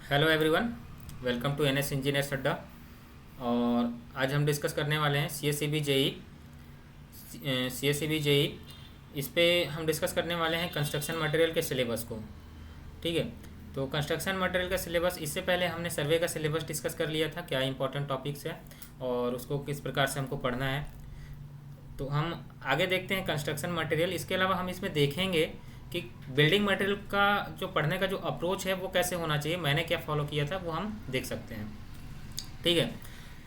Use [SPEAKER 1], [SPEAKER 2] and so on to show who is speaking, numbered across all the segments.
[SPEAKER 1] Hello everyone, welcome to NS engineers अड्डा। और आज हम डिस्कस करने वाले हैं C S C B JE. इस पे हम डिस्कस करने वाले हैं कंस्ट्रक्शन मटेरियल के सिलेबस को। ठीक है। तो कंस्ट्रक्शन मटेरियल का सिलेबस, इससे पहले हमने सर्वे का सिलेबस डिस्कस कर लिया था, क्या इंपॉर्टेंट टॉपिक्स है और उसको किस प्रकार से हमको पढ़ना है। तो हम आगे देखते हैं कंस्ट्रक्शन मटेरियल। इसके अलावा हम इसमें देखेंगे कि बिल्डिंग मटेरियल का जो पढ़ने का जो अप्रोच है वो कैसे होना चाहिए, मैंने क्या फॉलो किया था वो हम देख सकते हैं। ठीक है।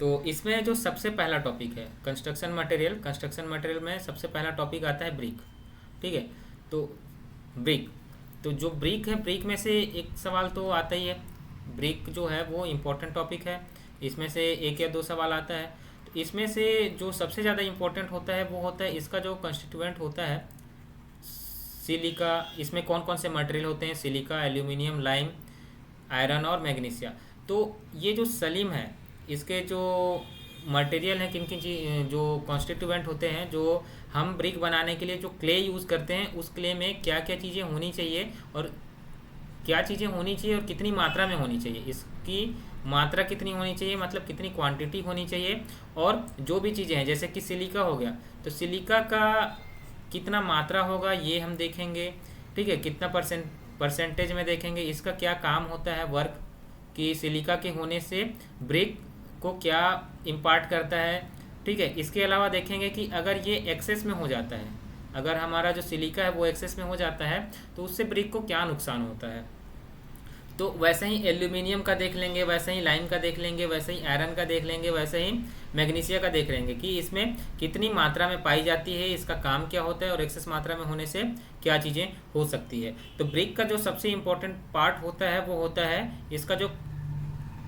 [SPEAKER 1] तो इसमें जो सबसे पहला टॉपिक है कंस्ट्रक्शन मटेरियल में सबसे पहला टॉपिक आता है ब्रिक। ठीक है। तो ब्रिक, तो जो ब्रिक है, ब्रिक में से एक सवाल तो आता ही है। ब्रिक जो है वो इम्पोर्टेंट टॉपिक है, इसमें से एक या दो सवाल आता है। तो इसमें से जो सबसे ज़्यादा इम्पोर्टेंट होता है वो होता है इसका जो कंस्टिट्यूएंट होता है सिलिका। इसमें कौन कौन से मटेरियल होते हैं? सिलिका, एल्यूमिनियम, लाइम, आयरन और मैग्नीशिया। तो ये जो सलीम है, इसके जो मटेरियल हैं, किन किन चीज जो कॉन्स्टिट्यूएंट होते हैं, जो हम ब्रिक बनाने के लिए जो क्ले यूज़ करते हैं, उस क्ले में क्या क्या चीज़ें होनी चाहिए और क्या चीज़ें होनी चाहिए और कितनी मात्रा में होनी चाहिए, इसकी मात्रा कितनी होनी चाहिए, मतलब कितनी क्वांटिटी होनी चाहिए। और जो भी चीज़ें हैं, जैसे कि सिलिका हो गया, तो सिलिका का कितना मात्रा होगा ये हम देखेंगे। ठीक है। कितना परसेंटेज में देखेंगे, इसका क्या काम होता है, वर्क कि सिलिका के होने से ब्रिक को क्या इम्पार्ट करता है। ठीक है। इसके अलावा देखेंगे कि अगर ये एक्सेस में हो जाता है, अगर हमारा जो सिलिका है वो एक्सेस में हो जाता है, तो उससे ब्रिक को क्या नुकसान होता है। तो वैसे ही एल्यूमिनियम का देख लेंगे, वैसे ही लाइम का देख लेंगे, वैसे ही आयरन का देख लेंगे, वैसे ही मैग्नीशिया का देख लेंगे कि इसमें कितनी मात्रा में पाई जाती है, इसका काम क्या होता है और एक्सेस मात्रा में होने से क्या चीज़ें हो सकती है। तो ब्रिक का जो सबसे इम्पोर्टेंट पार्ट होता है वो होता है इसका जो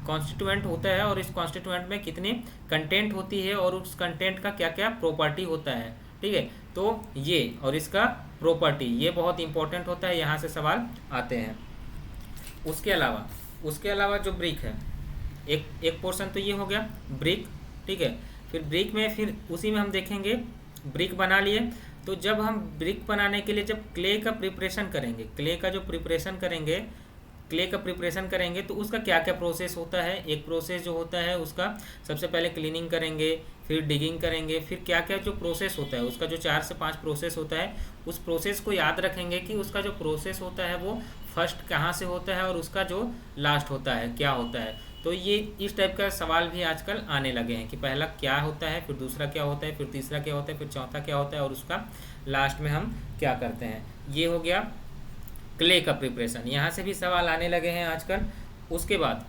[SPEAKER 1] कॉन्स्टिट्यूएंट होता है, और इस कॉन्स्टिट्यूएंट में कितनी कंटेंट होती है और उस कंटेंट का क्या क्या प्रॉपर्टी होता है। ठीक है। तो ये और इसका प्रॉपर्टी ये बहुत इंपॉर्टेंट होता है, यहाँ से सवाल आते हैं। उसके अलावा जो ब्रिक है, एक एक पोर्शन तो ये हो गया ब्रिक। ठीक है। फिर ब्रिक में फिर उसी में हम देखेंगे, ब्रिक बना लिए, तो जब हम ब्रिक बनाने के लिए जब क्ले का प्रिपरेशन करेंगे, क्ले का प्रिपरेशन करेंगे तो उसका क्या क्या प्रोसेस होता है। एक प्रोसेस जो होता है उसका सबसे पहले क्लीनिंग करेंगे, फिर डिगिंग करेंगे, फिर क्या क्या जो प्रोसेस होता है उसका जो 4 से 5 प्रोसेस होता है, उस प्रोसेस को याद रखेंगे कि उसका जो प्रोसेस होता है वो फर्स्ट कहाँ से होता है और उसका जो लास्ट होता है क्या होता है। तो ये इस टाइप का सवाल भी आजकल आने लगे हैं कि पहला क्या होता है, फिर दूसरा क्या होता है, फिर तीसरा क्या होता है, फिर चौथा क्या होता है और उसका लास्ट में हम क्या करते हैं। ये हो गया क्ले का प्रिपरेशन, यहाँ से भी सवाल आने लगे हैं आजकल। उसके बाद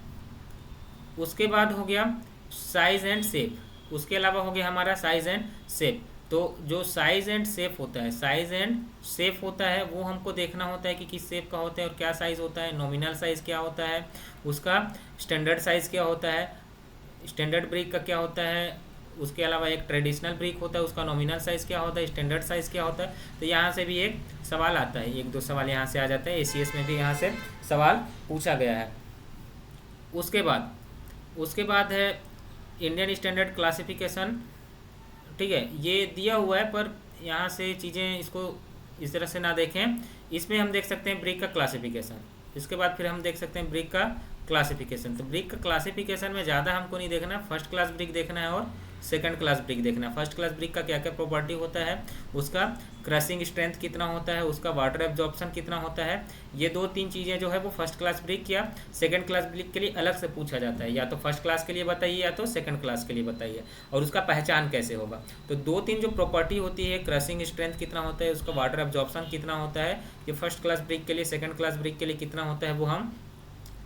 [SPEAKER 1] उसके बाद हो गया साइज एंड शेप। उसके अलावा हो गया हमारा साइज एंड शेप। तो जो साइज एंड शेप होता है, साइज एंड शेप होता है वो हमको देखना होता है कि किस शेप का होता है और क्या साइज़ होता है। नॉमिनल साइज़ क्या होता है, उसका स्टैंडर्ड साइज़ क्या होता है, स्टैंडर्ड ब्रिक का क्या होता है। उसके अलावा एक ट्रेडिशनल ब्रिक होता है, उसका नॉमिनल साइज़ क्या होता है, स्टैंडर्ड साइज़ क्या होता है। तो यहाँ से भी एक सवाल आता है, एक दो सवाल यहाँ से आ जाते हैं। एसीएस में भी यहाँ से सवाल पूछा गया है। उसके बाद है इंडियन स्टैंडर्ड क्लासिफिकेशन। ठीक है। ये दिया हुआ है पर यहाँ से चीज़ें इसको इस तरह से ना देखें। इसमें हम देख सकते हैं ब्रिक का क्लासिफिकेशन, इसके बाद फिर हम देख सकते हैं ब्रिक का क्लासिफिकेशन। तो ब्रिक का क्लासिफिकेशन में ज़्यादा हमको नहीं देखना है, फर्स्ट क्लास ब्रिक देखना है और सेकंड क्लास ब्रिक देखना है। फर्स्ट क्लास ब्रिक का क्या क्या प्रॉपर्टी होता है, उसका क्रशिंग स्ट्रेंथ कितना होता है, उसका वाटर एब्जॉर्प्शन कितना होता है। ये 2-3 चीज़ें जो है वो फर्स्ट क्लास ब्रिक या सेकंड क्लास ब्रिक के लिए अलग से पूछा जाता है, या तो फर्स्ट क्लास के लिए बताइए या तो सेकंड क्लास के लिए बताइए, और उसका पहचान कैसे होगा। तो 2-3 जो प्रॉपर्टी होती है, क्रशिंग स्ट्रेंथ कितना होता है, उसका वाटर एब्जॉर्प्शन कितना होता है, ये फर्स्ट क्लास ब्रिक के लिए, सेकंड क्लास ब्रिक के लिए कितना होता है, वो हम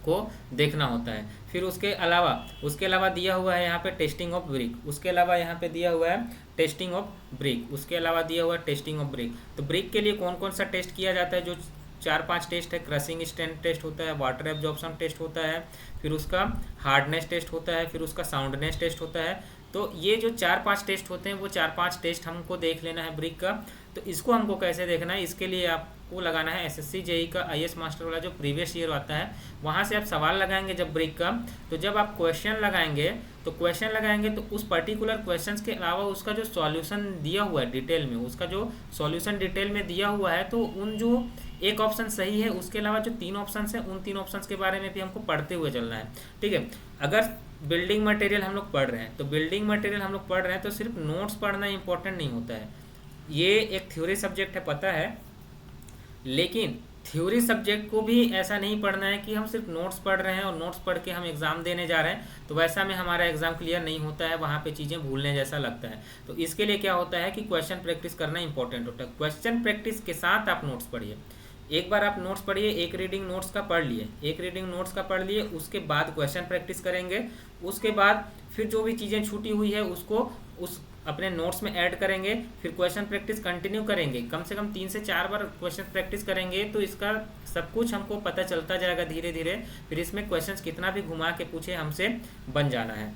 [SPEAKER 1] को देखना होता है। फिर उसके अलावा दिया हुआ है यहाँ पे टेस्टिंग ऑफ ब्रिक। उसके अलावा यहाँ पे दिया हुआ है टेस्टिंग ऑफ ब्रिक। उसके अलावा दिया हुआ है टेस्टिंग ऑफ ब्रिक। तो ब्रिक के लिए कौन कौन सा टेस्ट किया जाता है, जो 4-5 टेस्ट है। क्रशिंग स्ट्रेंथ टेस्ट होता है, वाटर एब्जॉर्प्शन टेस्ट होता है, फिर उसका हार्डनेस टेस्ट होता है, फिर उसका साउंडनेस टेस्ट होता है। तो ये जो 4-5 टेस्ट होते हैं वो 4-5 टेस्ट हमको देख लेना है ब्रिक का। तो इसको हमको कैसे देखना है, इसके लिए आपको लगाना है एसएससी जेई का आईएएस मास्टर वाला जो प्रीवियस ईयर आता है, वहाँ से आप सवाल लगाएंगे जब ब्रिक का। तो जब आप क्वेश्चन लगाएंगे तो उस पर्टिकुलर क्वेश्चंस के अलावा उसका जो सॉल्यूशन दिया हुआ है डिटेल में, उसका जो सॉल्यूशन डिटेल में दिया हुआ है, तो उन जो एक ऑप्शन सही है उसके अलावा जो 3 ऑप्शन है उन 3 ऑप्शन के बारे में भी हमको पढ़ते हुए चलना है। ठीक है, अगर बिल्डिंग मटेरियल हम लोग पढ़ रहे हैं तो सिर्फ नोट्स पढ़ना इंपॉर्टेंट नहीं होता है। ये एक थ्योरी सब्जेक्ट है, पता है, लेकिन थ्योरी सब्जेक्ट को भी ऐसा नहीं पढ़ना है कि हम सिर्फ नोट्स पढ़ रहे हैं और नोट्स पढ़ के हम एग्ज़ाम देने जा रहे हैं, तो वैसा में हमारा एग्ज़ाम क्लियर नहीं होता है, वहाँ पे चीज़ें भूलने जैसा लगता है। तो इसके लिए क्या होता है कि क्वेश्चन प्रैक्टिस करना इंपॉर्टेंट होता है। क्वेश्चन प्रैक्टिस के साथ आप नोट्स पढ़िए। एक बार आप नोट्स पढ़िए, एक रीडिंग नोट्स का पढ़ लिए, उसके बाद क्वेश्चन प्रैक्टिस करेंगे, उसके बाद फिर जो भी चीज़ें छूटी हुई है उसको उस अपने नोट्स में ऐड करेंगे, फिर क्वेश्चन प्रैक्टिस कंटिन्यू करेंगे, कम से कम 3 से 4 बार क्वेश्चन प्रैक्टिस करेंगे, तो इसका सब कुछ हमको पता चलता जाएगा धीरे धीरे। फिर इसमें क्वेश्चंस कितना भी घुमा के पूछे हमसे बन जाना है।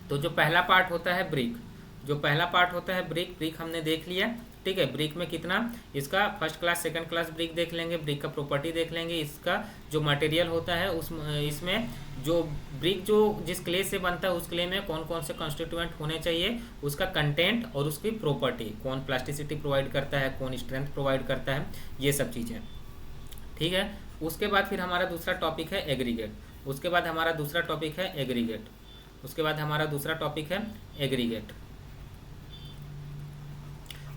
[SPEAKER 1] तो जो पहला पार्ट होता है ब्रिक हमने देख लिया। ठीक है, ब्रिक में कितना, इसका first class second class brick देख लेंगे, ब्रिक का प्रॉपर्टी देख लेंगे, इसका जो मटेरियल होता है इसमें जो ब्रिक जो जिस क्ले से बनता है उस क्ले में कौन कौन से कॉन्स्टिट्यूएंट होने चाहिए, उसका कंटेंट और उसकी प्रॉपर्टी, कौन प्लास्टिसिटी प्रोवाइड करता है, कौन स्ट्रेंथ प्रोवाइड करता है, ये सब चीज़ें। ठीक है, उसके बाद फिर हमारा दूसरा टॉपिक है एग्रीगेट।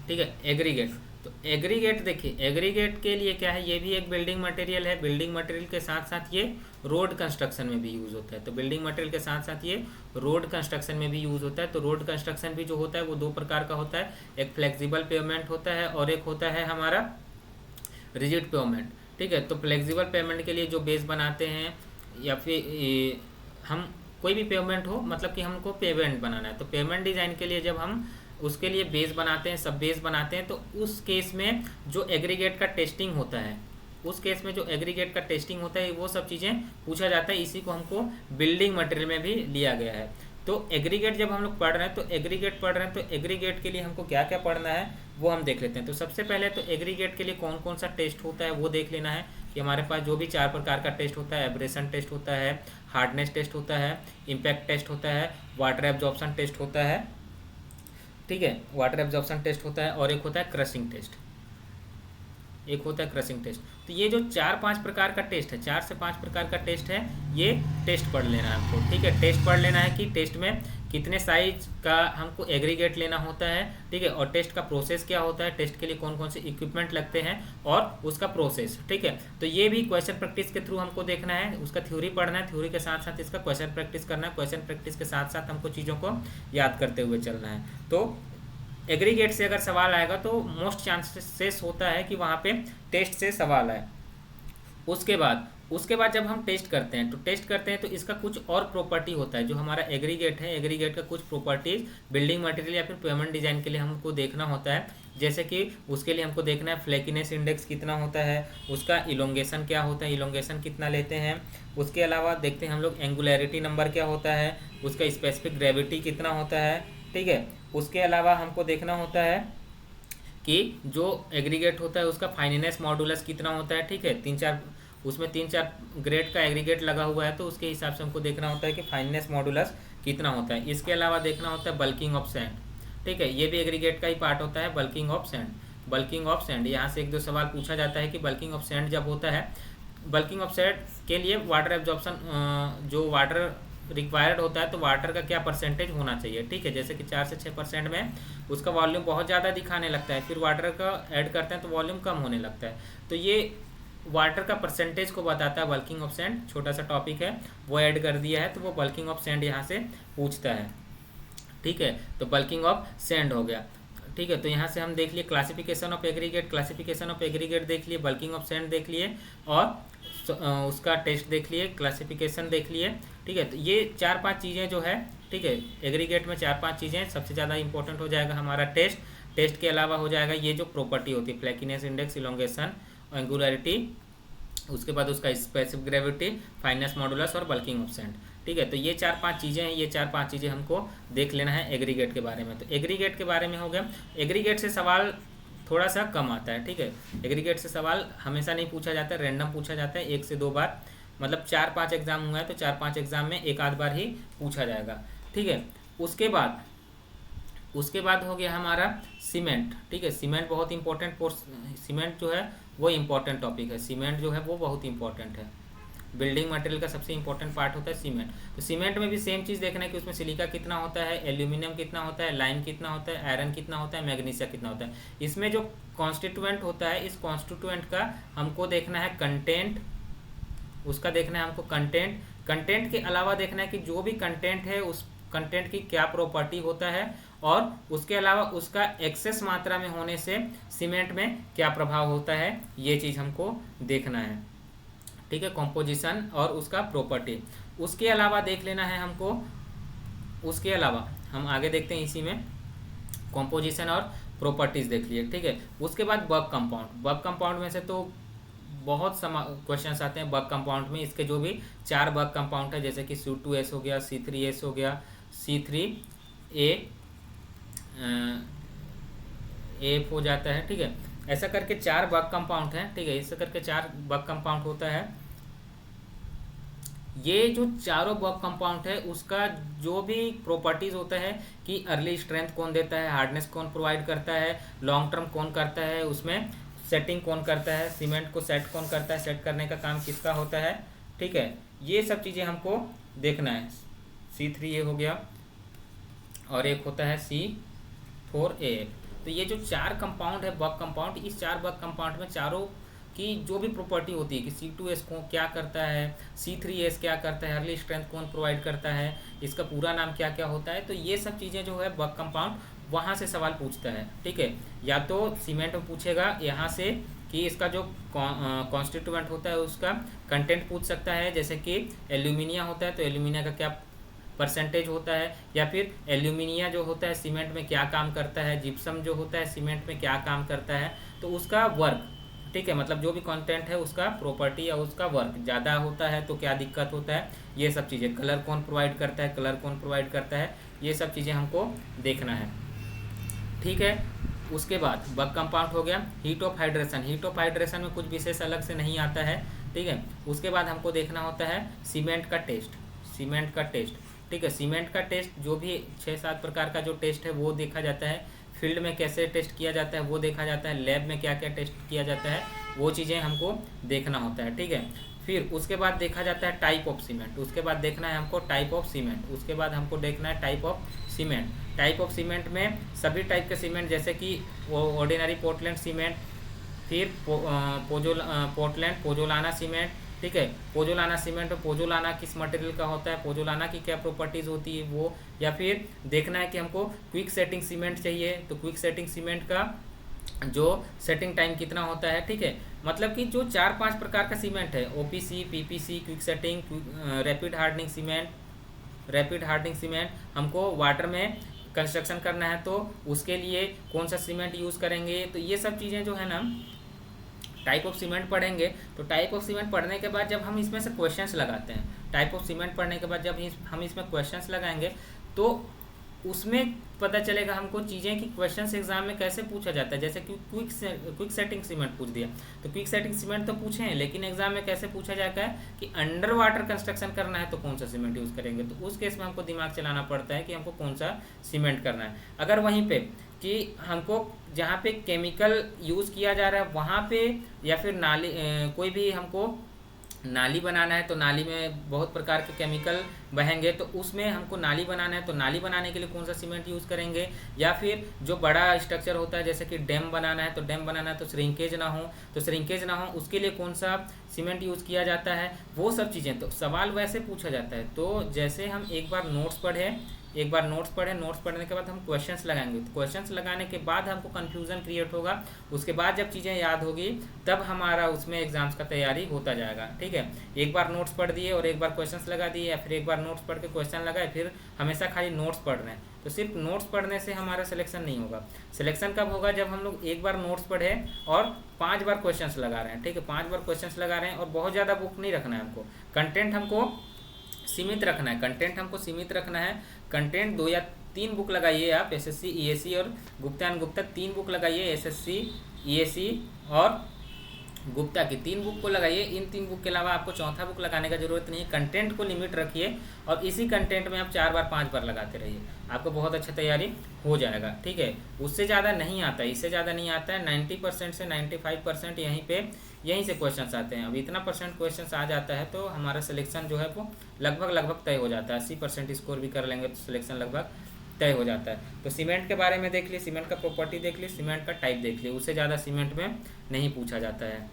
[SPEAKER 1] ठीक है, एग्रीगेट। तो एग्रीगेट देखिए, एग्रीगेट के लिए क्या है, ये भी एक बिल्डिंग मटेरियल है। बिल्डिंग मटेरियल के साथ साथ ये रोड कंस्ट्रक्शन में भी यूज़ होता है। तो बिल्डिंग मटेरियल के साथ साथ ये रोड कंस्ट्रक्शन में भी यूज़ होता है। तो रोड कंस्ट्रक्शन भी जो होता है वो 2 प्रकार का होता है, एक फ्लेक्सिबल पेवमेंट होता है और एक होता है हमारा रिजिड पेवमेंट। ठीक है, तो फ्लेक्सिबल पेवमेंट के लिए जो बेस बनाते हैं या फिर हम कोई भी पेवमेंट हो, मतलब कि हमको पेवमेंट बनाना है, तो पेवमेंट डिज़ाइन के लिए जब हम उसके लिए बेस बनाते हैं, सब बेस बनाते हैं, तो उस केस में जो एग्रीगेट का टेस्टिंग होता है, वो सब चीज़ें पूछा जाता है। इसी को हमको बिल्डिंग मटेरियल में भी लिया गया है। तो एग्रीगेट जब हम लोग पढ़ रहे हैं तो एग्रीगेट के लिए हमको क्या क्या पढ़ना है वो हम देख लेते हैं। तो सबसे पहले तो एग्रीगेट के लिए कौन कौन सा टेस्ट होता है वो देख लेना है कि हमारे पास जो भी 4 प्रकार का टेस्ट होता है, एब्रेशन टेस्ट होता है, हार्डनेस टेस्ट होता है, इम्पैक्ट टेस्ट होता है, वाटर एब्जॉर्प्शन टेस्ट होता है। ठीक है, वाटर एब्जॉर्प्शन टेस्ट होता है और एक होता है क्रशिंग टेस्ट। तो ये जो 4-5 प्रकार का टेस्ट है, 4 से 5 प्रकार का टेस्ट है, ये टेस्ट पढ़ लेना है हमको। ठीक है, टेस्ट पढ़ लेना है कि टेस्ट में कितने साइज का हमको एग्रीगेट लेना होता है। ठीक है, और टेस्ट का प्रोसेस क्या होता है, टेस्ट के लिए कौन कौन से इक्विपमेंट लगते हैं और उसका प्रोसेस। ठीक है, तो ये भी क्वेश्चन प्रैक्टिस के थ्रू हमको देखना है, उसका थ्योरी पढ़ना है, थ्योरी के साथ साथ इसका क्वेश्चन प्रैक्टिस करना है, क्वेश्चन प्रैक्टिस के साथ साथ हमको चीज़ों को याद करते हुए चलना है। तो एग्रीगेट से अगर सवाल आएगा तो मोस्ट चांसेस होता है कि वहाँ पे टेस्ट से सवाल आए। उसके बाद जब हम टेस्ट करते हैं तो इसका कुछ और प्रॉपर्टी होता है। जो हमारा एग्रीगेट है, एग्रीगेट का कुछ प्रॉपर्टीज बिल्डिंग मटेरियल या फिर पेवमेंट डिजाइन के लिए हमको देखना होता है। जैसे कि उसके लिए हमको देखना है फ्लैकीनेस इंडेक्स कितना होता है, उसका इलोंगेशन क्या होता है, इलोंगेशन कितना लेते हैं। उसके अलावा देखते हैं हम लोग एंगुलैरिटी नंबर क्या होता है, उसका स्पेसिफिक ग्रेविटी कितना होता है। ठीक है, उसके अलावा हमको देखना होता है कि जो एग्रीगेट होता है उसका फाइननेस मॉडुलस कितना होता है। ठीक है, 3-4 ग्रेड का एग्रीगेट लगा हुआ है, तो उसके हिसाब से हमको देखना होता है कि फाइननेस मॉडुलस कितना होता है। इसके अलावा देखना होता है बल्किंग ऑफ सैंड। ठीक है, ये भी एग्रीगेट का ही पार्ट होता है, बल्किंग ऑफ सैंड। यहाँ से 1-2 सवाल पूछा जाता है कि बल्किंग ऑफ सैंड जब होता है, बल्किंग ऑफ सैंड के लिए वाटर एब्जॉर्प्शन जो वाटर रिक्वायर्ड होता है, तो वाटर का क्या परसेंटेज होना चाहिए। ठीक है, जैसे कि 4 से 6% में उसका वॉल्यूम बहुत ज़्यादा दिखाने लगता है, फिर वाटर का ऐड करते हैं तो वॉल्यूम कम होने लगता है। तो ये वाटर का परसेंटेज को बताता है बल्किंग ऑफ सैंड। छोटा सा टॉपिक है, वो ऐड कर दिया है, तो वो बल्किंग ऑफ सैंड यहाँ से पूछता है। ठीक है, तो बल्किंग ऑफ सैंड हो गया। ठीक है, तो यहाँ से हम देख लिए क्लासिफिकेशन ऑफ एग्रीगेट देख लिए, बल्किंग ऑफ सैंड देख लिए और उसका टेस्ट देख लिए, क्लासिफिकेशन देख लिए। ठीक है, तो ये 4-5 चीज़ें जो है, ठीक है, एग्रीगेट में 4-5 चीज़ें। सबसे ज़्यादा इंपॉर्टेंट हो जाएगा हमारा टेस्ट के अलावा हो जाएगा ये जो प्रॉपर्टी होती है, फ्लैकीनेस इंडेक्स, इलोंगेशन, एंगुलैरिटी, उसके बाद उसका स्पेसिफिक ग्रेविटी, फाइननेस मॉडुलस और बल्किंग ऑफ सैंड। ठीक ठीक है। तो ये 4-5 चीज़ें हैं, ये 4-5 चीज़ें हमको देख लेना है एग्रीगेट के बारे में। तो एग्रीगेट के बारे में हो गया। एग्रीगेट से सवाल थोड़ा सा कम आता है, ठीक है। एग्रीगेट से सवाल हमेशा नहीं पूछा जाता है, रैंडम पूछा जाता है 1 से 2 बार, मतलब 4-5 एग्जाम हुआ है तो 4-5 एग्जाम में एक आध बार ही पूछा जाएगा, ठीक है। उसके बाद हो गया हमारा सीमेंट, ठीक है। सीमेंट बहुत इंपॉर्टेंट सीमेंट जो है वो इम्पोर्टेंट टॉपिक है। सीमेंट जो है वो बहुत इंपॉर्टेंट है, बिल्डिंग मटेरियल का सबसे इंपॉर्टेंट पार्ट होता है सीमेंट। तो सीमेंट में भी सेम चीज़ देखना है कि उसमें सिलिका कितना होता है, एल्यूमिनियम कितना होता है, लाइम कितना होता है, आयरन कितना होता है, मैग्नीशियम कितना होता है। इसमें जो कॉन्स्टिट्यूएंट होता है, इस कॉन्स्टिट्यूएंट का हमको देखना है कंटेंट, उसका देखना है हमको कंटेंट के अलावा देखना है कि जो भी कंटेंट है उस कंटेंट की क्या प्रॉपर्टी होता है, और उसके अलावा उसका एक्सेस मात्रा में होने से सीमेंट में क्या प्रभाव होता है, ये चीज़ हमको देखना है, ठीक है। कॉम्पोजिशन और उसका प्रॉपर्टी। उसके अलावा देख लेना है हमको, उसके अलावा हम आगे देखते हैं इसी में, कॉम्पोजिशन और प्रॉपर्टीज़ देख लिए, ठीक है। उसके बाद वर्क कंपाउंड में से तो बहुत क्वेश्चंस आते हैं वर्क कंपाउंड में। इसके जो भी 4 वर्क कंपाउंड है, जैसे कि C2S हो गया, C3S हो गया, C3A हो जाता है, ठीक है। ऐसा करके 4 वर्क कंपाउंड हैं, ठीक है। ऐसा करके 4 वर्क कंपाउंड होता है। ये जो चारों वर्क कंपाउंड है उसका जो भी प्रॉपर्टीज होता है कि अर्ली स्ट्रेंथ कौन देता है, हार्डनेस कौन प्रोवाइड करता है, लॉन्ग टर्म कौन करता है, उसमें सेटिंग कौन करता है, सीमेंट को सेट कौन करता है, सेट करने का काम किसका होता है, ठीक है। ये सब चीज़ें हमको देखना है। C3A हो गया और एक होता है C4A। तो ये जो 4 कंपाउंड है वर्क कंपाउंड, इस 4 वर्क कंपाउंड में चारों की जो भी प्रॉपर्टी होती है कि C2S को क्या करता है, C3S क्या करता है, अर्ली स्ट्रेंथ कौन प्रोवाइड करता है, इसका पूरा नाम क्या क्या होता है, तो ये सब चीज़ें जो है वर्क कंपाउंड वहाँ से सवाल पूछता है, ठीक है। या तो सीमेंट में पूछेगा यहाँ से कि इसका जो कॉन्स्टिट्यूएंट होता है उसका कंटेंट पूछ सकता है, जैसे कि एल्यूमिनिया होता है तो एल्यूमिनिया का क्या परसेंटेज होता है, या फिर एल्यूमिनिया जो होता है सीमेंट में क्या काम करता है, जिप्सम जो होता है सीमेंट में क्या काम करता है, तो उसका वर्क, ठीक है। मतलब जो भी कंटेंट है उसका प्रॉपर्टी या उसका वर्क ज़्यादा होता है तो क्या दिक्कत होता है, ये सब चीज़ें। कलर कौन प्रोवाइड करता है, कलर कौन प्रोवाइड करता है, ये सब चीज़ें हमको देखना है, ठीक है। उसके बाद वर्क कंपाउंड हो गया। हीट ऑफ हाइड्रेशन में कुछ विशेष अलग से नहीं आता है, ठीक है। उसके बाद हमको देखना होता है सीमेंट का टेस्ट, ठीक है। सीमेंट का टेस्ट जो भी 6-7 प्रकार का जो टेस्ट है वो देखा जाता है। फील्ड में कैसे टेस्ट किया जाता है वो देखा जाता है, लैब में क्या क्या टेस्ट किया जाता है वो चीज़ें हमको देखना होता है, ठीक है। फिर उसके बाद देखा जाता है टाइप ऑफ सीमेंट, उसके बाद देखना है हमको टाइप ऑफ सीमेंट, उसके बाद हमको देखना है type of cement. Type of cement में सभी टाइप के सीमेंट, जैसे कि वो ऑर्डिनरी पोर्टलैंड सीमेंट, फिर पोजोलाना सीमेंट, ठीक है। पोजोलाना सीमेंट में पोजोलाना किस मटेरियल का होता है, पोजोलाना की क्या प्रॉपर्टीज़ होती है वो, या फिर देखना है कि हमको क्विक सेटिंग सीमेंट चाहिए तो क्विक सेटिंग सीमेंट का जो सेटिंग टाइम कितना होता है, ठीक है। मतलब कि जो 4-5 प्रकार का सीमेंट है, OPC, PPC, quick setting, rapid hardening cement, हमको वाटर में कंस्ट्रक्शन करना है तो उसके लिए कौन सा सीमेंट यूज़ करेंगे, तो ये सब चीज़ें जो है ना टाइप ऑफ सीमेंट पढ़ेंगे। तो टाइप ऑफ सीमेंट पढ़ने के बाद जब हम इसमें से क्वेश्चंस लगाते हैं, टाइप ऑफ सीमेंट पढ़ने के बाद जब हम इसमें क्वेश्चंस लगाएंगे तो उसमें पता चलेगा हमको चीज़ें कि क्वेश्चंस एग्जाम में कैसे पूछा जाता है। जैसे कि क्विक सेटिंग सीमेंट पूछ दिया तो क्विक सेटिंग सीमेंट तो पूछे हैं, लेकिन एग्जाम में कैसे पूछा जाता है कि अंडर वाटर कंस्ट्रक्शन करना है तो कौन सा सीमेंट यूज़ करेंगे, तो उस केस में हमको दिमाग चलाना पड़ता है कि हमको कौन सा सीमेंट करना है। अगर वहीं पे कि हमको जहाँ पे केमिकल यूज़ किया जा रहा है वहाँ पे, या फिर नाली कोई भी हमको नाली बनाना है तो नाली में बहुत प्रकार के केमिकल बहेंगे, तो उसमें हमको नाली बनाना है तो नाली बनाने के लिए कौन सा सीमेंट यूज़ करेंगे, या फिर जो बड़ा स्ट्रक्चर होता है जैसे कि डैम बनाना है तो डैम बनाना है तो श्रिंकेज ना हो उसके लिए कौन सा सीमेंट यूज़ किया जाता है, वो सब चीज़ें। तो सवाल वैसे पूछा जाता है। तो जैसे हम एक बार नोट्स पढ़े, नोट्स पढ़ने के बाद हम क्वेश्चंस लगाएंगे, तो क्वेश्चंस लगाने के बाद हमको कन्फ्यूज़न क्रिएट होगा, उसके बाद जब चीज़ें याद होगी तब हमारा उसमें एग्जाम्स का तैयारी होता जाएगा, ठीक है। एक बार नोट्स पढ़ दिए और एक बार क्वेश्चंस लगा दिए, या फिर एक बार नोट्स पढ़ के क्वेश्चन लगाए, फिर हमेशा खाली नोट्स पढ़ रहे हैं, तो सिर्फ नोट्स पढ़ने से हमारा सिलेक्शन नहीं होगा। सिलेक्शन कब होगा, जब हम लोग एक बार नोट्स पढ़े और 5 बार क्वेश्चंस लगा रहे हैं, ठीक है। 5 बार क्वेश्चंस लगा रहे हैं और बहुत ज़्यादा बुक नहीं रखना है हमको, कंटेंट हमको सीमित रखना है, कंटेंट हमको सीमित रखना है। कंटेंट 2 या 3 बुक लगाइए आप, एसएससी ईएसी और गुप्ता एंड गुप्ता 3 बुक लगाइए, एसएससी ईएसी और गुप्ता की 3 बुक को लगाइए। इन 3 बुक के अलावा आपको चौथा बुक लगाने का जरूरत नहीं है। कंटेंट को लिमिट रखिए और इसी कंटेंट में आप 4 बार 5 बार लगाते रहिए, आपको बहुत अच्छा तैयारी हो जाएगा। ठीक है, उससे ज़्यादा नहीं आता है, इससे ज़्यादा नहीं आता है। 90% से 95% यहीं से क्वेश्चंस आते हैं। अब इतना परसेंट क्वेश्चंस आ जाता है तो हमारा सिलेक्शन जो है वो लगभग तय हो जाता है। 80% स्कोर भी कर लेंगे तो सिलेक्शन लगभग तय हो जाता है। तो सीमेंट के बारे में देख लिए, सीमेंट का प्रॉपर्टी देख लिए, सीमेंट का टाइप देख लिए, उससे ज़्यादा सीमेंट में नहीं पूछा जाता है।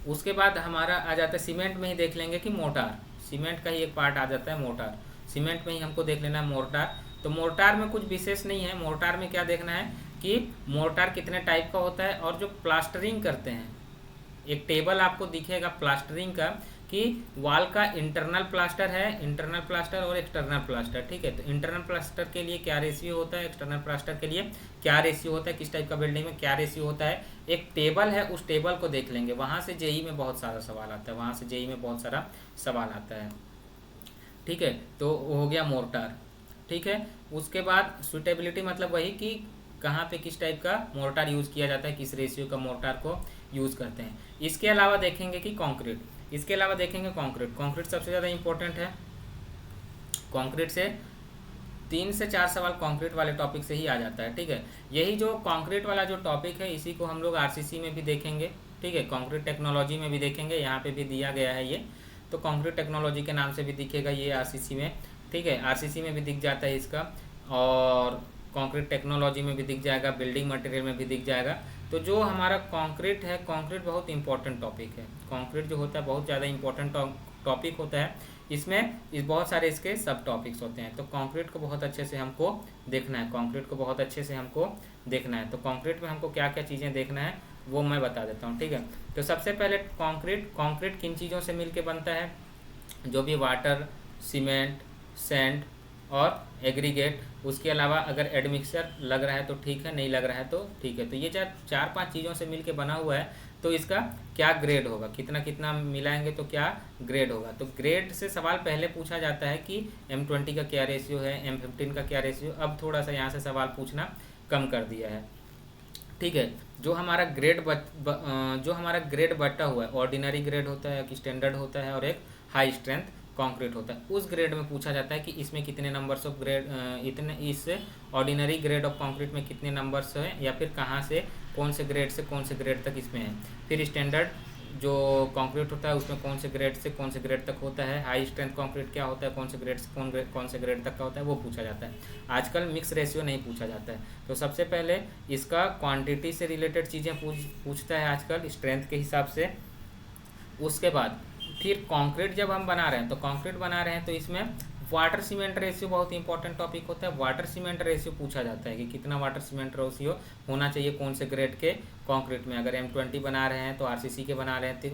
[SPEAKER 1] उसके बाद हमारा आ जाता है सीमेंट में ही देख लेंगे कि मोटार, सीमेंट का ही एक पार्ट आ जाता है मोटार। सीमेंट में ही हमको देख लेना है मोर्टार। तो मोर्टार में कुछ विशेष नहीं है। मोर्टार में क्या देखना है कि मोर्टार कितने टाइप का होता है, और जो प्लास्टरिंग करते हैं एक टेबल आपको दिखेगा प्लास्टरिंग का कि वॉल का इंटरनल प्लास्टर है, इंटरनल प्लास्टर और एक्सटर्नल प्लास्टर। ठीक है, तो इंटरनल प्लास्टर के लिए क्या रेशियो होता है, एक्सटर्नल प्लास्टर के लिए क्या रेशियो होता है, किस टाइप का बिल्डिंग में क्या रेशियो होता है, एक टेबल है, उस टेबल को देख लेंगे। वहाँ से जेई में बहुत सारा सवाल आता है, वहाँ से जेई में बहुत सारा सवाल आता है। ठीक है, तो वो हो गया मोर्टार। ठीक है, उसके बाद सुटेबिलिटी मतलब वही कि कहाँ पे किस टाइप का मोर्टार यूज़ किया जाता है, किस रेशियो का मोर्टार को यूज़ करते हैं। इसके अलावा देखेंगे कि कंक्रीट, इसके अलावा देखेंगे कंक्रीट। कंक्रीट सबसे ज़्यादा इंपॉर्टेंट है। कंक्रीट से 3 से 4 सवाल कंक्रीट वाले टॉपिक से ही आ जाता है। ठीक है, यही जो कंक्रीट वाला जो टॉपिक है इसी को हम लोग आरसीसी में भी देखेंगे। ठीक है, कंक्रीट टेक्नोलॉजी में भी देखेंगे, यहाँ पे भी दिया गया है ये, तो कंक्रीट टेक्नोलॉजी के नाम से भी दिखेगा ये आरसीसी में। ठीक है, आरसीसी में भी दिख जाता है इसका, और कंक्रीट टेक्नोलॉजी में भी दिख जाएगा, बिल्डिंग मटेरियल में भी दिख जाएगा। तो जो हमारा कंक्रीट है, कंक्रीट बहुत इंपॉर्टेंट टॉपिक है। कंक्रीट जो होता है बहुत ज़्यादा इंपॉर्टेंट टॉपिक होता है। इसमें बहुत सारे इसके सब टॉपिक्स होते हैं। तो कंक्रीट को बहुत अच्छे से हमको देखना है, कंक्रीट को बहुत अच्छे से हमको देखना है। तो कंक्रीट में हमको क्या क्या चीज़ें देखना है वो मैं बता देता हूँ। ठीक है, तो सबसे पहले कंक्रीट किन चीज़ों से मिलके बनता है, जो भी वाटर, सीमेंट, सैंड और एग्रीगेट। उसके अलावा अगर एडमिक्सर लग रहा है तो ठीक है, नहीं लग रहा है तो ठीक है। तो ये 4-5 चीज़ों से मिलके बना हुआ है। तो इसका क्या ग्रेड होगा, कितना कितना मिलाएंगे तो क्या ग्रेड होगा। तो ग्रेड से सवाल पहले पूछा जाता है कि M20 का क्या रेशियो है, M15 का क्या रेशियो। अब थोड़ा सा यहाँ से सवाल पूछना कम कर दिया है। ठीक है, जो हमारा ग्रेड बटा हुआ है, ऑर्डिनरी ग्रेड होता है, एक स्टैंडर्ड होता है और एक हाई स्ट्रेंथ कंक्रीट होता है। उस ग्रेड में पूछा जाता है कि इसमें कितने नंबर्स ऑफ ग्रेड, इस ऑर्डिनरी ग्रेड ऑफ कंक्रीट में कितने नंबर्स हैं, या फिर कहाँ से कौन से ग्रेड से कौन से ग्रेड तक इसमें है। फिर स्टैंडर्ड जो कंक्रीट होता है उसमें कौन से ग्रेड से कौन से ग्रेड तक होता है। हाई स्ट्रेंथ कंक्रीट क्या होता है, कौन से ग्रेड से कौन से ग्रेड तक का होता है, वो पूछा जाता है। आजकल मिक्स रेशियो नहीं पूछा जाता है। तो सबसे पहले इसका क्वांटिटी से रिलेटेड चीज़ें पूछता है आजकल, स्ट्रेंथ के हिसाब से। उसके बाद फिर कंक्रीट जब हम बना रहे हैं, तो कंक्रीट बना रहे हैं तो इसमें वाटर सीमेंट रेशियो बहुत इंपॉर्टेंट टॉपिक होता है। वाटर सीमेंट रेशियो पूछा जाता है कि कितना वाटर सीमेंट रेशियो होना चाहिए कौन से ग्रेड के कंक्रीट में। अगर M20 बना रहे हैं तो आरसीसी के बना रहे हैं, तो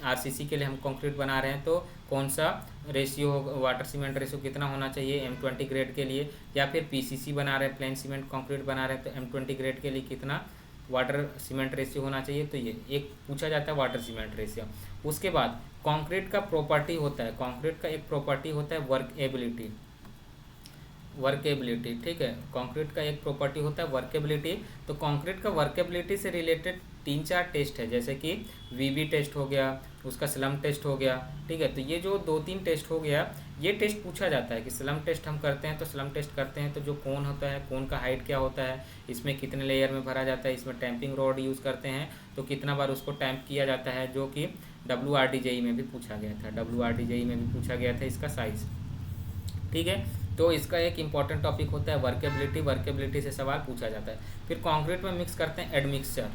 [SPEAKER 1] आरसीसी के लिए हम कंक्रीट बना रहे हैं तो कौन सा रेशियो, वाटर सीमेंट रेशियो कितना होना चाहिए M20 ग्रेड के लिए। या फिर पीसीसी बना रहे हैं, प्लेन सीमेंट कंक्रीट बना रहे हैं, तो M20 ग्रेड के लिए कितना वाटर सीमेंट रेशियो होना चाहिए। तो ये एक पूछा जाता है वाटर सीमेंट रेशियो। उसके बाद कंक्रीट का प्रॉपर्टी होता है, कंक्रीट का एक प्रॉपर्टी होता है वर्केबिलिटी। ठीक है, कंक्रीट का एक प्रॉपर्टी होता है वर्केबिलिटी। तो कंक्रीट का वर्केबिलिटी से रिलेटेड 3-4 टेस्ट है, जैसे कि वीबी टेस्ट हो गया, उसका स्लम टेस्ट हो गया। ठीक है, तो ये जो 2-3 टेस्ट हो गया, ये टेस्ट पूछा जाता है कि स्लम टेस्ट हम करते हैं, तो स्लम टेस्ट करते हैं तो जो कोन होता है, कोन का हाइट क्या होता है, इसमें कितने लेयर में भरा जाता है, इसमें टैंपिंग रॉड यूज़ करते हैं तो कितना बार उसको टैंप किया जाता है, जो कि WRD-JEE में भी पूछा गया था। WRD-JEE में भी पूछा गया था इसका साइज़। ठीक है, तो इसका एक इंपॉर्टेंट टॉपिक होता है वर्केबिलिटी। वर्केबिलिटी से सवाल पूछा जाता है। फिर कंक्रीट में मिक्स करते हैं एडमिक्सचर,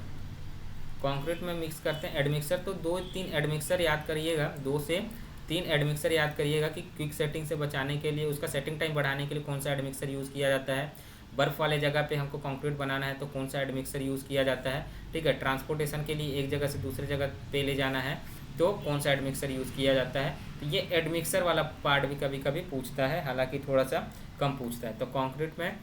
[SPEAKER 1] कंक्रीट में मिक्स करते हैं एडमिक्सचर। तो 2-3 एडमिक्सचर याद करिएगा, 2 से 3 एडमिक्सचर याद करिएगा कि क्विक सेटिंग से बचाने के लिए, उसका सेटिंग टाइम बढ़ाने के लिए कौन सा एडमिक्सचर यूज़ किया जाता है। बर्फ़ वाले जगह पे हमको कंक्रीट बनाना है तो कौन सा एडमिक्सचर यूज़ किया जाता है। ठीक है, ट्रांसपोर्टेशन के लिए एक जगह से दूसरी जगह पे ले जाना है तो कौन सा एडमिक्सचर यूज़ किया जाता है। तो ये एडमिक्सचर वाला पार्ट भी कभी कभी पूछता है, हालांकि थोड़ा सा कम पूछता है। तो कंक्रीट में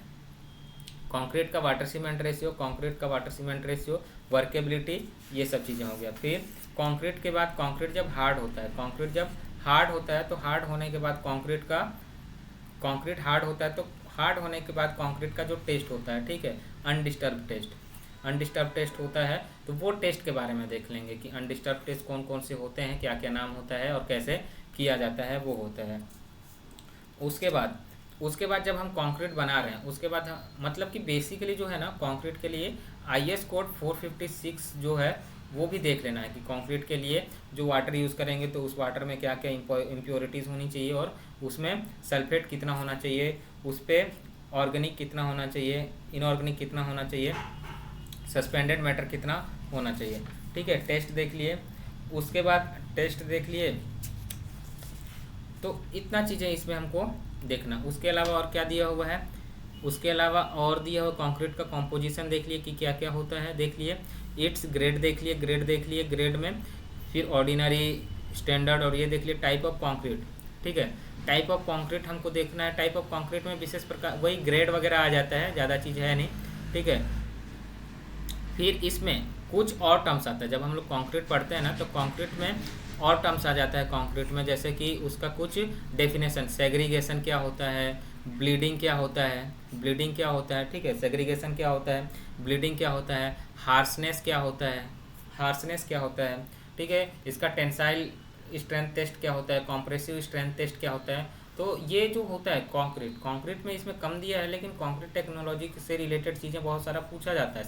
[SPEAKER 1] कंक्रीट का वाटर सीमेंट रेशियो, कंक्रीट का वाटर सीमेंट रेशियो, वर्केबिलिटी, ये सब चीज़ें हो गया। फिर कंक्रीट के बाद कंक्रीट जब हार्ड होता है, कंक्रीट जब हार्ड होता है तो हार्ड होने के बाद कंक्रीट हार्ड होता है तो हार्ड होने के बाद कंक्रीट का जो टेस्ट होता है, ठीक है, अनडिस्टर्ब टेस्ट होता है। तो वो टेस्ट के बारे में देख लेंगे कि अनडिस्टर्ब टेस्ट कौन कौन से होते हैं, क्या क्या नाम होता है और कैसे किया जाता है, वो होता है। उसके बाद जब हम कंक्रीट बना रहे हैं, उसके बाद मतलब कि बेसिकली जो है ना कंक्रीट के लिए IS कोड 456 जो है वो भी देख लेना है कि कंक्रीट के लिए जो वाटर यूज़ करेंगे तो उस वाटर में क्या क्या इम्प्योरिटीज़ होनी चाहिए और उसमें सल्फेट कितना होना चाहिए, उस पर ऑर्गेनिक कितना होना चाहिए, इनऑर्गेनिक कितना होना चाहिए, सस्पेंडेड मैटर कितना होना चाहिए, ठीक है। टेस्ट देख लिए, उसके बाद टेस्ट देख लिए, तो इतना चीज़ें इसमें हमको देखना। उसके अलावा और क्या दिया हुआ है, उसके अलावा और दिया हुआ कंक्रीट का कॉम्पोजिशन देख लिए कि क्या क्या होता है, देख लिए। इट्स ग्रेड देख लिए, ग्रेड में फिर ऑर्डिनरी, स्टैंडर्ड और ये देख लिए टाइप ऑफ कंक्रीट, ठीक है। टाइप ऑफ कंक्रीट हमको देखना है। टाइप ऑफ कंक्रीट में विशेष प्रकार वही ग्रेड वगैरह आ जाता है, ज़्यादा चीज़ है नहीं, ठीक है। फिर इसमें कुछ और टर्म्स आता है, जब हम लोग कंक्रीट पढ़ते हैं ना तो कंक्रीट में और टर्म्स आ जाता है कंक्रीट में, जैसे कि उसका कुछ डेफिनेशन, सेग्रीगेशन क्या होता है, ब्लीडिंग क्या होता है, ठीक है, सेग्रीगेशन क्या होता है, ब्लीडिंग क्या होता है, हार्सनेस क्या होता है, ठीक है। इसका टेंसाइल स्ट्रेंथ टेस्ट क्या होता है, कॉम्प्रेसिव स्ट्रेंथ टेस्ट क्या होता है। तो ये जो होता है कंक्रीट में इसमें कम दिया है, लेकिन कंक्रीट टेक्नोलॉजी से रिलेटेड चीज़ें बहुत सारा पूछा जाता है।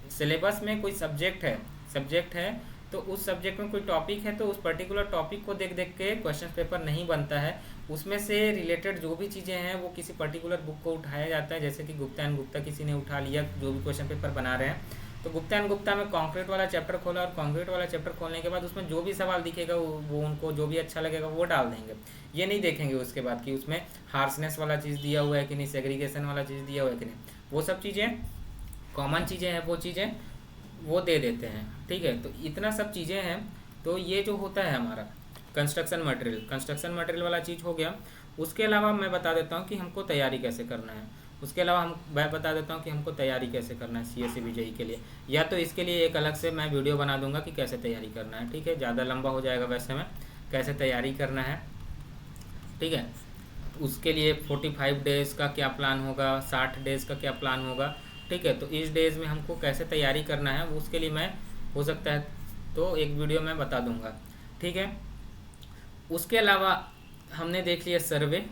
[SPEAKER 1] सिलेबस में कोई सब्जेक्ट है तो उस सब्जेक्ट में कोई टॉपिक है तो उस पर्टिकुलर टॉपिक को देख के क्वेश्चन पेपर नहीं बनता है। उसमें से रिलेटेड जो भी चीज़ें हैं वो किसी पर्टिकुलर बुक को उठाया जाता है, जैसे कि गुप्ता एंड गुप्ता किसी ने उठा लिया, जो भी क्वेश्चन पेपर बना रहे हैं तो गुप्ता एंड गुप्ता में कंक्रीट वाला चैप्टर खोला और कंक्रीट वाला चैप्टर खोलने के बाद उसमें जो भी सवाल दिखेगा वो उनको जो भी अच्छा लगेगा वो डाल देंगे। ये नहीं देखेंगे उसके बाद कि उसमें हार्सनेस वाला चीज़ दिया हुआ है कि नहीं, सेग्रीगेशन वाला चीज़ दिया हुआ है कि नहीं, वो सब चीज़ें कॉमन चीज़ें हैं, वो चीज़ें वो दे देते हैं, ठीक है। तो इतना सब चीज़ें हैं। तो ये जो होता है हमारा कंस्ट्रक्शन मटेरियल वाला चीज़ हो गया। उसके अलावा मैं बता देता हूँ कि हमको तैयारी कैसे करना है। मैं बता देता हूँ कि हमको तैयारी कैसे करना है CSE BJE के लिए, या तो इसके लिए एक अलग से मैं वीडियो बना दूंगा कि कैसे तैयारी करना है, ठीक है। ज़्यादा लंबा हो जाएगा वैसे में, कैसे तैयारी करना है, ठीक है। उसके लिए 45 डेज़ का क्या प्लान होगा, 60 डेज़ का क्या प्लान होगा, ठीक है। तो इस डेज़ में हमको कैसे तैयारी करना है उसके लिए मैं हो सकता है तो एक वीडियो मैं बता दूंगा, ठीक है। उसके अलावा हमने देख लिया सर्वे,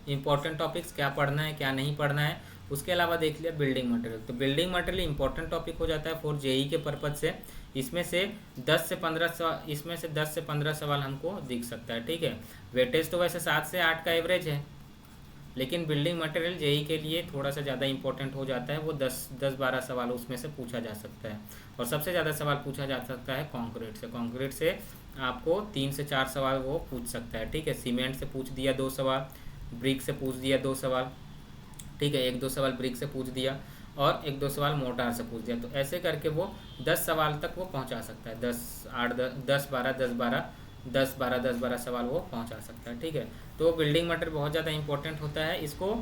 [SPEAKER 1] इंपॉर्टेंट टॉपिक्स क्या पढ़ना है क्या नहीं पढ़ना है। उसके अलावा देख लिया बिल्डिंग मटेरियल। तो बिल्डिंग मटेरियल इंपॉर्टेंट टॉपिक हो जाता है फॉर JEE के पर्पज़ से। इसमें से 10 से 15 सवाल हमको दिख सकता है, ठीक है। वेटेज तो वैसे 7 से 8 का एवरेज है, लेकिन बिल्डिंग मटेरियल JEE के लिए थोड़ा सा ज़्यादा इंपॉर्टेंट हो जाता है। वो 10-12 सवाल उसमें से पूछा जा सकता है, और सबसे ज़्यादा सवाल पूछा जा सकता है कंक्रीट से आपको 3 से 4 सवाल वो पूछ सकता है, ठीक है। सीमेंट से पूछ दिया 2 सवाल, ब्रिक से पूछ दिया 2 सवाल, ठीक है। 1-2 सवाल ब्रिक से पूछ दिया और 1-2 सवाल मोटार से पूछ दिया। तो ऐसे करके वो 10 सवाल तक वो पहुंचा सकता है। 10-12 सवाल वो पहुंचा सकता है, ठीक है। तो बिल्डिंग मटेरियल बहुत ज़्यादा इंपॉर्टेंट होता है। इसको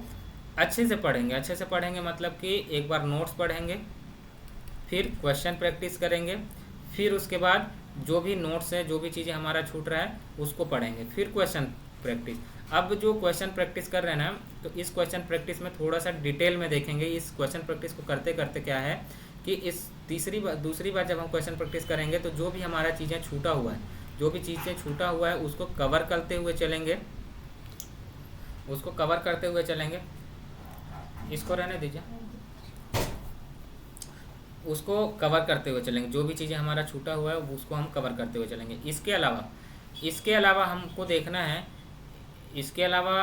[SPEAKER 1] अच्छे से पढ़ेंगे मतलब कि एक बार नोट्स पढ़ेंगे, फिर क्वेश्चन प्रैक्टिस करेंगे, फिर उसके बाद जो भी नोट्स है, जो भी चीज़ें हमारा छूट रहा है उसको पढ़ेंगे, फिर क्वेश्चन प्रैक्टिस। अब जो क्वेश्चन प्रैक्टिस कर रहे हैं ना, तो इस क्वेश्चन प्रैक्टिस में थोड़ा सा डिटेल में देखेंगे। इस क्वेश्चन प्रैक्टिस को करते करते क्या है कि इस दूसरी बार जब हम क्वेश्चन प्रैक्टिस करेंगे तो जो भी हमारा चीज़ें छूटा हुआ है उसको कवर करते हुए चलेंगे। इसको रहने दीजिए, उसको कवर करते हुए चलेंगे। जो भी चीज़ें हमारा छूटा हुआ है उसको हम कवर करते हुए चलेंगे। इसके अलावा हमको देखना है, इसके अलावा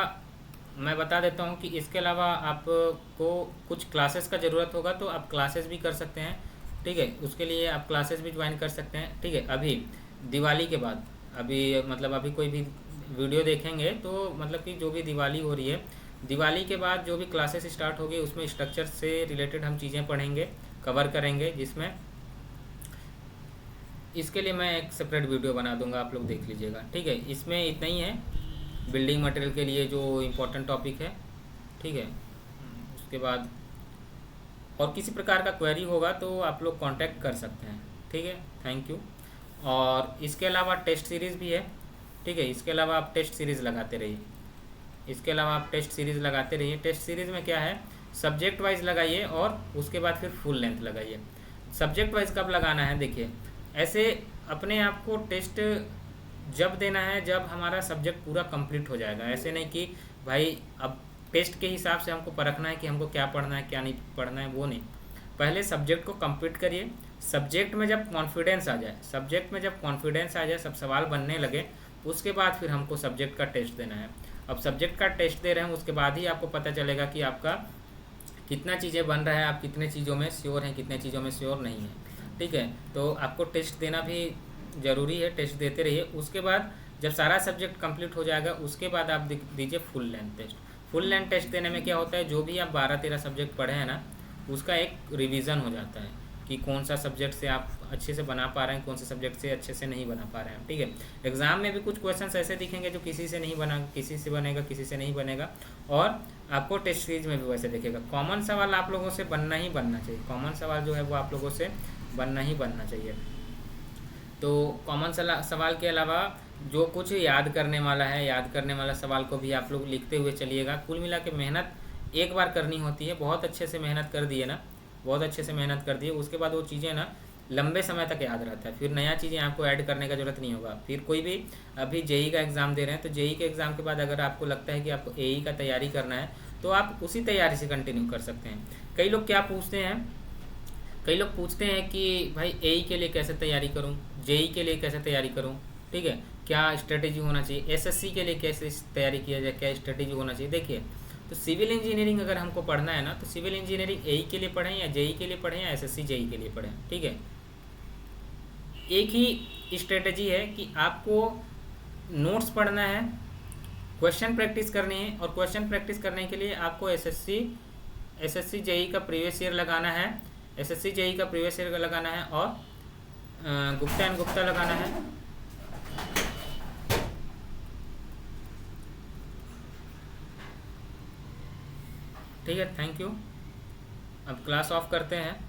[SPEAKER 1] मैं बता देता हूँ कि इसके अलावा आपको कुछ क्लासेस का ज़रूरत होगा तो आप क्लासेस भी कर सकते हैं, ठीक है। उसके लिए आप क्लासेस भी ज्वाइन कर सकते हैं, ठीक है। अभी दिवाली के बाद अभी कोई भी वीडियो देखेंगे तो मतलब कि जो भी दिवाली हो रही है, दिवाली के बाद जो भी क्लासेस स्टार्ट होगी उसमें स्ट्रक्चर से रिलेटेड हम चीज़ें पढ़ेंगे, कवर करेंगे, जिसमें इसके लिए मैं एक सेपरेट वीडियो बना दूंगा, आप लोग देख लीजिएगा, ठीक है। इसमें इतना ही है बिल्डिंग मटेरियल के लिए जो इम्पोर्टेंट टॉपिक है, ठीक है। उसके बाद और किसी प्रकार का क्वेरी होगा तो आप लोग कांटेक्ट कर सकते हैं, ठीक है। Thank you. और इसके अलावा टेस्ट सीरीज़ भी है, ठीक है। इसके अलावा आप टेस्ट सीरीज़ लगाते रहिए, इसके अलावा आप टेस्ट सीरीज़ लगाते रहिए। टेस्ट सीरीज़ में क्या है, सब्जेक्ट वाइज लगाइए और उसके बाद फिर फुल लेंथ लगाइए। सब्जेक्ट वाइज कब लगाना है, देखिए ऐसे अपने आप को टेस्ट जब देना है जब हमारा सब्जेक्ट पूरा कंप्लीट हो जाएगा। ऐसे नहीं कि भाई अब टेस्ट के हिसाब से हमको परखना है कि हमको क्या पढ़ना है क्या नहीं पढ़ना है, वो नहीं। पहले सब्जेक्ट को कंप्लीट करिए। सब्जेक्ट में जब कॉन्फिडेंस आ जाए, सब्जेक्ट में जब कॉन्फिडेंस आ जाए, सब सवाल बनने लगे, उसके बाद फिर हमको सब्जेक्ट का टेस्ट देना है। अब सब्जेक्ट का टेस्ट दे रहे हैं, उसके बाद ही आपको पता चलेगा कि आपका कितना चीज़ें बन रहा है, आप कितने चीज़ों में श्योर हैं, कितने चीज़ों में श्योर नहीं है, ठीक है। तो आपको टेस्ट देना भी ज़रूरी है, टेस्ट देते रहिए। उसके बाद जब सारा सब्जेक्ट कंप्लीट हो जाएगा, उसके बाद आप दीजिए full length test. Full length test देने में क्या होता है, जो भी आप 12-13 सब्जेक्ट पढ़े हैं ना, उसका एक रिवीजन हो जाता है कि कौन सा सब्जेक्ट से आप अच्छे से बना पा रहे हैं, कौन से सब्जेक्ट से अच्छे से नहीं बना पा रहे हैं, ठीक है। एग्जाम में भी कुछ क्वेश्चंस ऐसे दिखेंगे जो किसी से नहीं बना, किसी से बनेगा, किसी से नहीं बनेगा, और आपको टेस्ट सीरीज में भी वैसे दिखेगा। कॉमन सवाल आप लोगों से बनना ही बनना चाहिए, कॉमन सवाल जो है वो आप लोगों से बनना ही बनना चाहिए। तो कॉमन सवाल के अलावा जो कुछ याद करने वाला है, याद करने वाला सवाल को भी आप लोग लिखते हुए चलिएगा। कुल मिला के मेहनत एक बार करनी होती है, बहुत अच्छे से मेहनत कर दिए ना, बहुत अच्छे से मेहनत कर दिए, उसके बाद वो चीज़ें ना लंबे समय तक याद रहता है। फिर नया चीज़ें आपको ऐड करने का ज़रूरत नहीं होगा। फिर कोई भी अभी जेई का एग्ज़ाम दे रहे हैं, तो जेई के एग्ज़ाम के बाद अगर आपको लगता है कि आपको एई का तैयारी करना है, तो आप उसी तैयारी से कंटिन्यू कर सकते हैं। कई लोग क्या पूछते हैं, कई लोग पूछते हैं कि भाई एई के लिए कैसे तैयारी करूं, जेई के लिए कैसे तैयारी करूं, ठीक है, क्या स्ट्रेटेजी होना चाहिए, एसएससी के लिए कैसे तैयारी किया जाए, क्या स्ट्रेटेजी होना चाहिए। देखिए, तो सिविल इंजीनियरिंग अगर हमको पढ़ना है ना, तो सिविल इंजीनियरिंग एई के लिए पढ़ें या जेई के लिए पढ़ें या एसएससी जेई के लिए पढ़ें, ठीक है। एक ही स्ट्रेटेजी है कि आपको नोट्स पढ़ना है, क्वेश्चन प्रैक्टिस करनी है, और क्वेश्चन प्रैक्टिस करने के लिए आपको एसएससी जेई का प्रीवियस ईयर लगाना है, एसएससी जेई का प्रीवियस ईयर लगाना है, और गुप्ता एंड गुप्ता लगाना है। ठीक है, थैंक यू। अब क्लास ऑफ करते हैं।